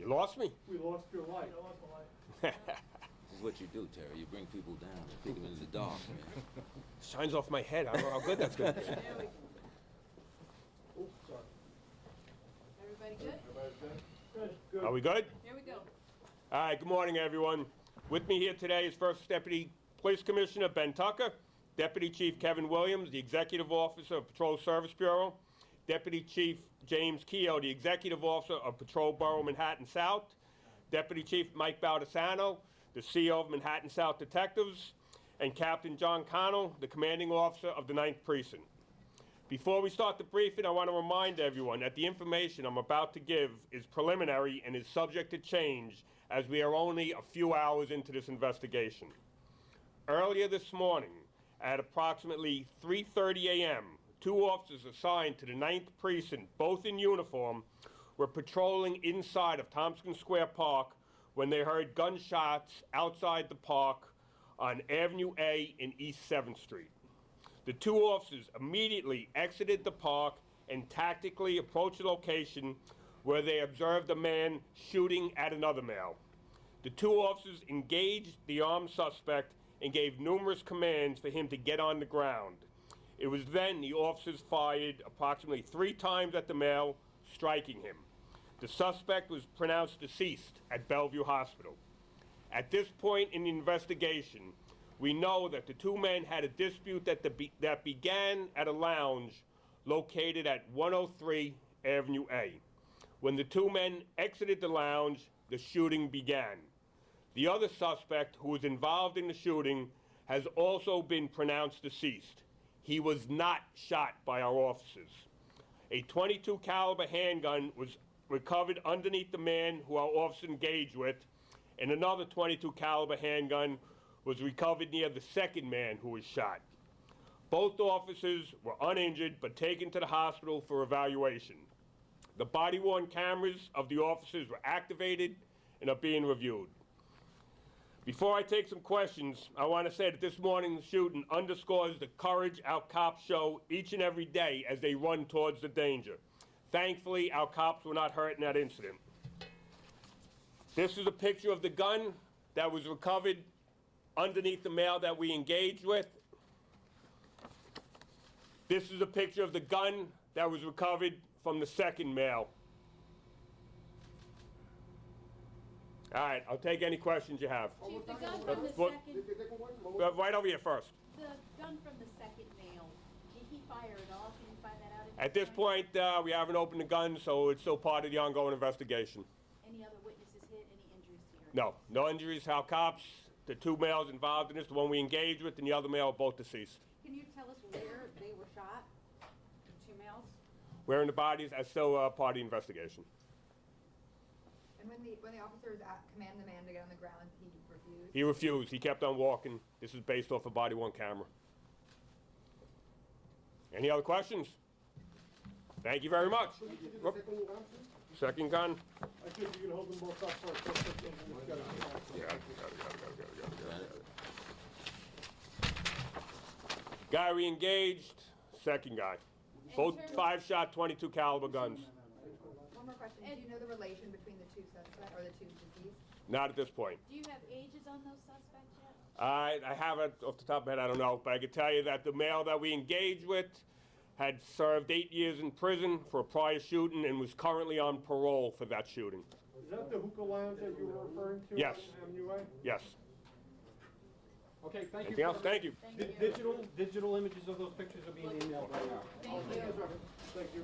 You lost me. We lost your life. This is what you do, Terry. You bring people down and kick them into the dark, man. Shines off my head. I don't know how good that's going to be. There we go. Oh, sorry. Everybody good? Everybody good? Good. Are we good? Here we go. All right, good morning, everyone. With me here today is First Deputy Police Commissioner Ben Tucker, Deputy Chief Kevin Williams, the Executive Officer of Patrol Service Bureau, Deputy Chief James Keogh, the Executive Officer of Patrol Borough Manhattan South, Deputy Chief Mike Baldessano, the CEO of Manhattan South Detectives, and Captain John Connell, the Commanding Officer of the 9th Precinct. Before we start the briefing, I want to remind everyone that the information I'm about to give is preliminary and is subject to change as we are only a few hours into this investigation. Earlier this morning, at approximately 3:30 a.m., 2 officers assigned to the 9th Precinct, both in uniform, were patrolling inside of Tompkins Square Park when they heard gunshots outside the park on Avenue A in East 7th Street. The 2 officers immediately exited the park and tactically approached the location where they observed a man shooting at another male. The 2 officers engaged the armed suspect and gave numerous commands for him to get on the ground. It was then the officers fired approximately 3 times at the male, striking him. The suspect was pronounced deceased at Bellevue Hospital. At this point in the investigation, we know that the 2 men had a dispute that began at a lounge located at 103 Avenue A. When the 2 men exited the lounge, the shooting began. The other suspect who was involved in the shooting has also been pronounced deceased. He was not shot by our officers. A .22 caliber handgun was recovered underneath the man who our officers engaged with, and another .22 caliber handgun was recovered near the second man who was shot. Both officers were uninjured but taken to the hospital for evaluation. The body-worn cameras of the officers were activated and are being reviewed. Before I take some questions, I want to say that this morning's shooting underscores the courage our cops show each and every day as they run towards the danger. Thankfully, our cops were not hurt in that incident. This is a picture of the gun that was recovered underneath the male that we engaged with. This is a picture of the gun that was recovered from the second male. All right, I'll take any questions you have. Chief, the gun from the second, Right over here first. the gun from the second male, did he fire it off? Can you find that out? At this point, we haven't opened the gun, so it's still part of the ongoing investigation. Any other witnesses hit? Any injuries here? No, no injuries. Our cops, the 2 males involved in this, the one we engaged with and the other male, are both deceased. Can you tell us where they were shot? The 2 males? Where in the bodies? That's still part of the investigation. And when the officers command the man to get on the ground, he refused? He refused. He kept on walking. This is based off a body-worn camera. Any other questions? Thank you very much. Second gun. I think you can hold them both up first. Guy we engaged, second guy. Both 5-shot, .22 caliber guns. One more question. Do you know the relation between the 2 suspects or the 2 deceased? Not at this point. Do you have ages on those suspects yet? I have it off the top of my head, I don't know, but I can tell you that the male that we engaged with had served 8 years in prison for a prior shooting and was currently on parole for that shooting. Is that the hookah lounge that you were referring to? Yes. On Avenue A? Yes. Okay, thank Anything else? Thank you. Thank you. Digital images of those pictures are being emailed right now. Thank you. Thank you.